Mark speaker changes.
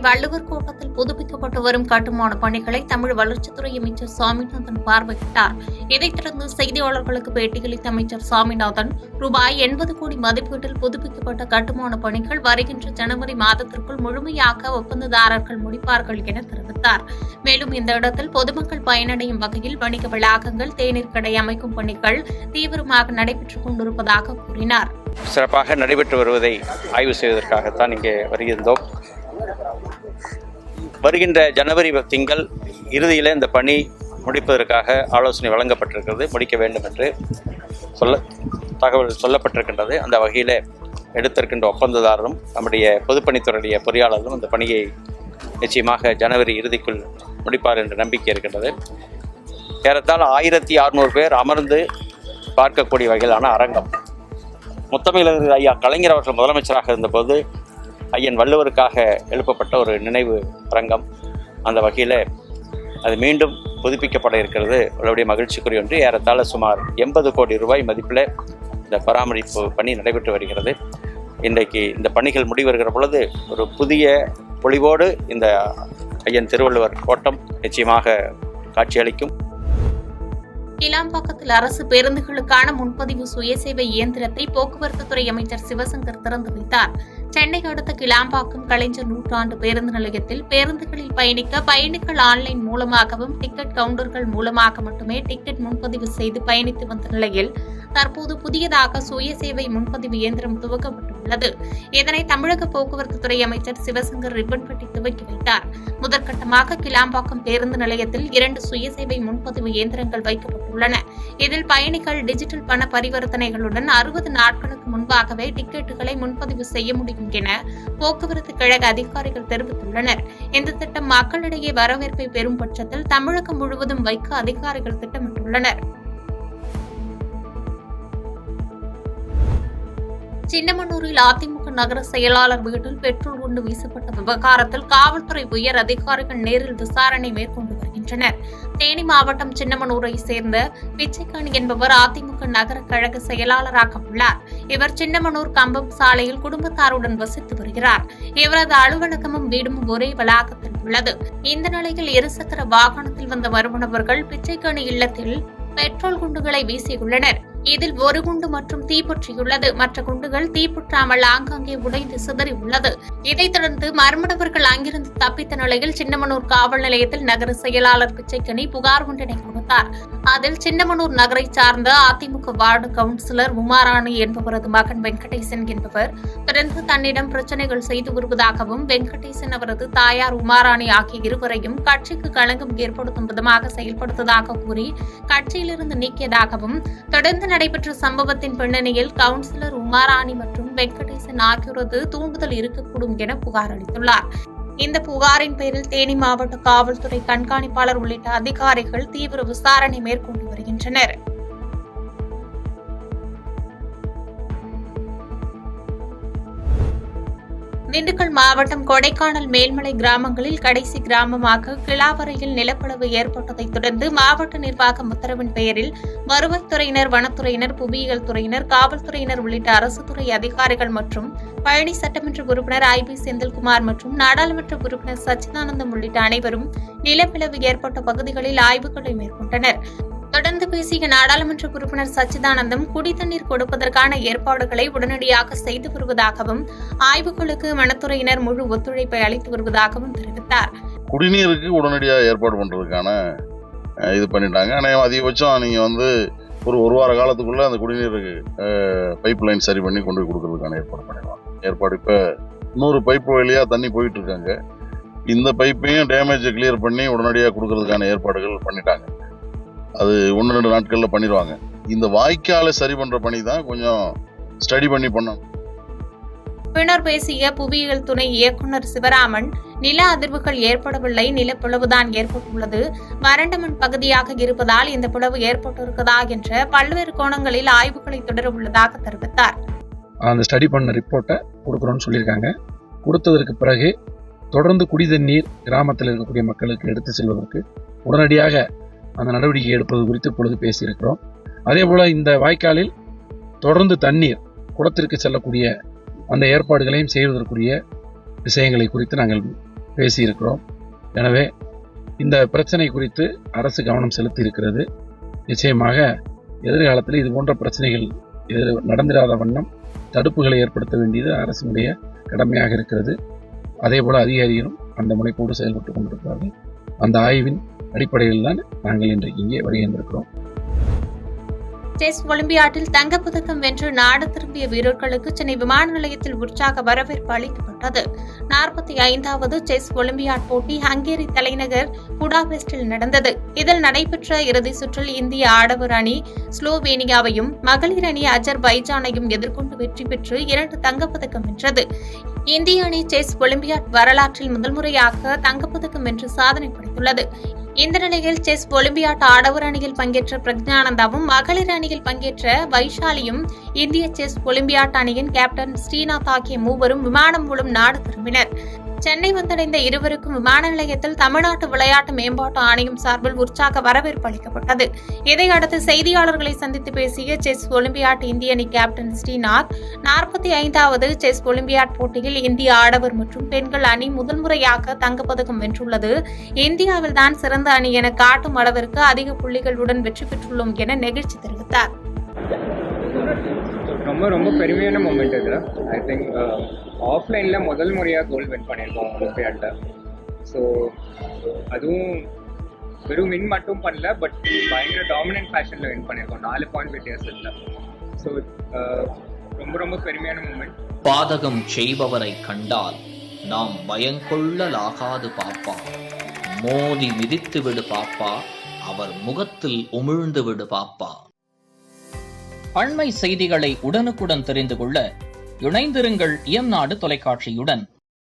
Speaker 1: வள்ளுவர் கோட்டத்தில் புதுப்பிக்கப்பட்டு வரும் கட்டுமான பணிகளை தமிழ் வளர்ச்சித்துறை அமைச்சர் சாமிநாதன் பார்வையிட்டார். இதைத் தொடர்ந்து செய்தியாளர்களுக்கு பேட்டியளித்த அமைச்சர் சாமிநாதன், ரூபாய் 80 கோடி மதிப்பீட்டில் புதுப்பிக்கப்பட்ட கட்டுமான பணிகள் வருகின்ற ஜனவரி மாதத்திற்குள் முழுமையாக ஒப்பந்ததாரர்கள் முடிப்பார்கள் என தெரிவித்தார். மேலும் இந்த இடத்தில் பொதுமக்கள் பயனடையும் வகையில் வணிக வளாகங்கள், தேநீர் கடை அமைக்கும் பணிகள் தீவிரமாக நடைபெற்றுக் கொண்டிருப்பதாக கூறினார்.
Speaker 2: சிறப்பாக நடைபெற்று வருவதை ஆய்வு செய்வதற்காகத்தான் இங்கே வருகின்றோம். வருகின்ற ஜனவரி திங்கள் இறுதியில் இந்த பணி முடிப்பதற்காக ஆலோசனை வழங்கப்பட்டிருக்கிறது. முடிக்க வேண்டும் என்று தகவல் சொல்லப்பட்டிருக்கின்றது. அந்த வகையில் எடுத்திருக்கின்ற ஒப்பந்ததாரரும் நம்முடைய பொதுப்பணித்துறையுடைய பொறியாளரும் இந்த பணியை நிச்சயமாக ஜனவரி இறுதிக்குள் முடிப்பார் என்ற நம்பிக்கை இருக்கின்றது. ஏறத்தாழ 1600 பேர் அமர்ந்து பார்க்கக்கூடிய வகையிலான அரங்கம். முத்தமிழர் ஐயா கலைஞர் அவர்கள் முதலமைச்சராக இருந்தபோது ஐயன் வள்ளுவருக்காக எழுப்பப்பட்ட ஒரு நினைவு அரங்கம். அந்த வகையில் அது மீண்டும் புதுப்பிக்கப்பட இருக்கிறது. உள்ளபடிய மகிழ்ச்சிக்குரிய ஒன்று. ஏறத்தாழ சுமார் 80 கோடி ரூபாய் மதிப்பில் இந்த பராமரிப்பு பணி நடைபெற்று வருகிறது. இன்றைக்கு இந்த பணிகள் முடிவருகிற பொழுது ஒரு புதிய பொலிவோடு இந்த ஐயன் திருவள்ளுவர் கோட்டம் நிச்சயமாக காட்சியளிக்கும்.
Speaker 1: கிளாம்பாக்கத்தில் அரசு பேருந்துகளுக்கான முன்பதிவு சுயசேவை இயந்திரத்தை போக்குவரத்து துறை அமைச்சர் சிவசங்கர் திறந்து வைத்தார். சென்னை அடுத்த கிளாம்பாக்கம் கலைஞர் நூற்றாண்டு பேருந்து நிலையத்தில் பேருந்துகளில் பயணிக்க பயணிகள் ஆன்லைன் மூலமாகவும் டிக்கெட் கவுண்டர்கள் மூலமாக மட்டுமே டிக்கெட் முன்பதிவு செய்து பயணித்து வந்த நிலையில் தற்போது புதியதாக சுயசேவை முன்பதிவு இயந்திரம் துவக்கப்பட்டுள்ளது. இதனை தமிழக போக்குவரத்து துறை அமைச்சர் சிவசங்கர் ரிப்பன் வெட்டி துவக்கி வைத்தார். முதற்கட்டமாக கிளாம்பாக்கம் பேருந்து நிலையத்தில் 2 சுயசேவை முன்பதிவு இயந்திரங்கள் வைக்கப்பட்டுள்ளன. இதில் பயணிகள் டிஜிட்டல் பண பரிவர்த்தனைகளுடன் 60 நாட்களுக்கு முன்பாகவே டிக்கெட்டுகளை முன்பதிவு செய்ய முடியும் என போக்குவரத்து கழக அதிகாரிகள் தெரிவித்துள்ளனர். இந்த திட்டம் மக்களிடையே வரவேற்பை பெறும் பட்சத்தில் தமிழகம் முழுவதும் வைக்க அதிகாரிகள் திட்டமிட்டுள்ளனர். சின்னமனூரில் அதிமுக நகர செயலாளர் வீட்டில் பெட்ரோல் குண்டு வீசப்பட்ட விவகாரத்தில் காவல்துறை உயர் அதிகாரிகள் நேரில் விசாரணை மேற்கொண்டு வருகின்றனர். தேனி மாவட்டம் சின்னமனூரை சேர்ந்த பிச்சைக்காணி என்பவர் அதிமுக நகர கழக செயலாளராக உள்ளார். இவர் சின்னமனூர் கம்பம் சாலையில் குடும்பத்தாருடன் வசித்து வருகிறார். இவரது அலுவலகமும் வீடும் ஒரே வளாகத்தில் உள்ளது. இந்த நிலையில் இருசக்கர வாகனத்தில் வந்த மர்ம நபர்கள் பிச்சைக்காணி இல்லத்தில் பெட்ரோல் குண்டுகளை வீசியுள்ளனர். இதில் ஒரு குண்டு மற்றும் தீப்பற்றியுள்ளது. மற்ற குண்டுகள் தீப்பற்றாமல் ஆங்காங்கே உடைந்து சிதறி உள்ளது. இதைத் தொடர்ந்து மர்ம நபர்கள் அங்கிருந்து தப்பித்த நிலையில் சின்னமனூர் காவல் நிலையத்தில் நகர செயலாளர் பிச்சைக்கணி புகார் ஒன்றினை கொடுத்தார். அதில் சின்னமனூர் நகரை சார்ந்த அதிமுக வார்டு கவுன்சிலர் உமாராணி என்பவரது மகன் வெங்கடேசன் என்பவர் தொடர்ந்து தன்னிடம் பிரச்சனைகள் செய்து வருவதாகவும், வெங்கடேசன் அவரது தாயார் உமாராணி ஆகிய இருவரையும் கட்சிக்கு களங்கம் ஏற்படுத்தும் விதமாக செயல்படுத்ததாக கூறி கட்சியிலிருந்து நீக்கியதாகவும், தொடர்ந்து நடைபெற்ற சம்பவத்தின் பின்னணியில் கவுன்சிலர் உமாராணி மற்றும் வெங்கடேசன் ஆகியோரது தூண்டுதல் இருக்கக்கூடும் என புகார் அளித்துள்ளார். இந்த புகாரின் பேரில் தேனி மாவட்ட காவல்துறை கண்காணிப்பாளர் உள்ளிட்ட அதிகாரிகள் தீவிர விசாரணை மேற்கொண்டு வருகின்றனர். திண்டுக்கல் மாவட்டம் கொடைக்கானல் மேல்மலை கிராமங்களில் கடைசி கிராமமாக கிளாவரையில் நிலப்பளவு ஏற்பட்டதைத் தொடர்ந்து மாவட்ட நிர்வாகம் உத்தரவின் பெயரில் வருவாய்த்துறையினர், வனத்துறையினர், புவியியல் துறையினர், காவல்துறையினர் உள்ளிட்ட அரசு துறை அதிகாரிகள் மற்றும் பழனி சட்டமன்ற உறுப்பினர் IB செந்தில்குமார் மற்றும் நாடாளுமன்ற உறுப்பினர் சச்சிதானந்தம் உள்ளிட்ட அனைவரும் நிலப்பளவு ஏற்பட்ட பகுதிகளில் ஆய்வுகளை மேற்கொண்டனர். தொடர்ந்து பேசிய நாடாளுமன்ற உறுப்பினர் சச்சிதானந்தம், குடித்தண்ணீர் கொடுப்பதற்கான ஏற்பாடுகளை உடனடியாக செய்து வருவதாகவும், ஆய்வுகளுக்கு வனத்துறையினர் முழு ஒத்துழைப்பை அளித்து வருவதாகவும் தெரிவித்தார்.
Speaker 3: குடிநீருக்கு உடனடியாக ஏற்பாடு பண்றதுக்கான இது பண்ணிட்டாங்க. ஆனால் அதிகபட்சம் நீங்க ஒரு வார காலத்துக்குள்ள அந்த குடிநீருக்கு பைப் லைன் சரி பண்ணி கொண்டு போய் கொடுக்கறதுக்கான ஏற்பாடு பண்ணிடலாம். ஏற்பாடு இப்ப 100 பைப்பு வழியா தண்ணி போயிட்டு இருக்காங்க. இந்த பைப்பையும் டேமேஜை கிளியர் பண்ணி உடனடியாக கொடுக்கறதுக்கான ஏற்பாடுகள் பண்ணிட்டாங்க. அது 1-2 நாட்கள்ல பண்ணிடுவாங்க. இந்த வாய்க்காலை சரி பண்ற பணி தான் கொஞ்சம் ஸ்டடி பண்ணி பண்ணணும்.
Speaker 1: பின்னர் பேசிய புவியியல் துணை இயக்குநர் சிவராமன், நில அதிர்வுகள் ஏற்படவில்லை, நிலப்பிளவுதான் ஏற்பட்டுள்ளது. வறண்ட மண் பகுதியாக இருப்பதால் இந்த பிளவு ஏற்பட்டிருக்கிறதா என்ற பல்வேறு கோணங்களில் ஆய்வுகளை தொடர உள்ளதாக தெரிவித்தார்.
Speaker 4: அந்த ஸ்டடி பண்ண ரிப்போர்ட்டை கொடுக்குறோம்னு சொல்லியிருக்காங்க. கொடுத்ததற்கு பிறகு தொடர்ந்து குடிதண்ணீர் கிராமத்தில் இருக்கக்கூடிய மக்களுக்கு எடுத்து செல்வதற்கு உடனடியாக அந்த நடவடிக்கை எடுப்பது குறித்து இப்பொழுது பேசியிருக்கிறோம். அதே போல இந்த வாய்க்காலில் தொடர்ந்து தண்ணீர் குளத்திற்கு செல்லக்கூடிய அந்த ஏற்பாடுகளையும் செய்வதற்குரிய விஷயங்களை குறித்து நாங்கள் பேசியிருக்கிறோம். எனவே இந்த பிரச்சனை குறித்து அரசு கவனம் செலுத்தி இருக்கிறது. நிச்சயமாக எதிர்காலத்தில் இது போன்ற பிரச்சனைகள் நடந்திராத வண்ணம் தடுப்புகளை ஏற்படுத்த வேண்டியது அரசினுடைய கடமையாக இருக்கிறது. அதேபோல அதிகாரிகளும் அந்த முனைப்போடு செயல்பட்டுக் கொண்டிருக்கிறார்கள். அந்த ஆய்வின் அடிப்படையில் தான் நாங்கள் இன்றைக்கு இங்கே வருகின்றோம்.
Speaker 1: செஸ் ஒலிம்பியாட்டில் தங்கப்பதக்கம் வென்று நாடு திரும்பிய வீரர்களுக்கு சென்னை விமான நிலையத்தில் உற்சாக வரவேற்பு அளிக்கப்பட்டது. 45வது செஸ் ஒலிம்பியாட் போட்டி ஹங்கேரி தலைநகர் புடாபெஸ்டில் நடந்தது. இதில் நடைபெற்ற இறுதி சுற்றில் இந்திய ஆடவர் அணி ஸ்லோவேனியாவையும் மகளிர் அணி அஜர்பைஜானையும் எதிர்கொண்டு வெற்றி பெற்று 2 தங்கப்பதக்கம் வென்றது. இந்திய அணி செஸ் ஒலிம்பியாட் வரலாற்றில் முதல் முறையாக தங்கப்பதக்கம் வென்று சாதனை படைத்துள்ளது. இந்த நிலையில் செஸ் ஒலிம்பியாட் ஆடவர் அணியில் பங்கேற்ற பிரக்ஞானந்தாவும் மகளிர் அணியில் பங்கேற்ற வைஷாலியும் இந்திய செஸ் ஒலிம்பியாட் அணியின் கேப்டன் ஸ்ரீநாத் ஆகிய மூவரும் விமானம் மூலம் நாடு திரும்பினர். சென்னை வந்தடைந்த இருவருக்கும் விமான நிலையத்தில் தமிழ்நாட்டு விளையாட்டு மேம்பாட்டு ஆணையம் சார்பில் உற்சாக வரவேற்பு அளிக்கப்பட்டது. இதையடுத்து செய்தியாளர்களை சந்தித்து பேசிய செஸ் ஒலிம்பியாட் இந்திய அணி கேப்டன் ஸ்ரீநாத், 45வது செஸ் ஒலிம்பியாட் போட்டியில் இந்திய ஆடவர் மற்றும் பெண்கள் அணி முதல் முறையாக தங்கப்பதக்கம் வென்றுள்ளது. இந்தியாவில் தான் சிறந்த அணி என காட்டும் அளவிற்கு அதிக புள்ளிகளுடன் வெற்றி பெற்றுள்ளோம் என நெகிழ்ச்சி தெரிவித்தார்.
Speaker 5: ரொம்ப பெருமையான மூமெண்ட் இது. ஐ திங்க் ஆஃப்லைனில் முதல் முறையாக கோல்டு வின் பண்ணியிருக்கோம் ஒலிம்பியாடில். ஸோ அதுவும் வெறும் வின் மட்டும் பண்ணல, பட் பயங்கர டாமினன்ட் ஃபேஷனில் வின் பண்ணியிருக்கோம் 4 பாயிண்ட் வித்தியாசத்தில். ஸோ ரொம்ப பெருமையான மூமெண்ட்.
Speaker 6: பாதகம் செய்பவரை கண்டால் நாம் பயங்கொள்ளலாகாது பாப்பா, மோதி மிதித்து விடு பாப்பா, அவர் முகத்தில் உமிழ்ந்து விடு பாப்பா. அண்மை செய்திகளை உடனுக்குடன் தெரிந்து கொள்ள இணைந்திருங்கள் இயம்நாடு தொலைக்காட்சியுடன்.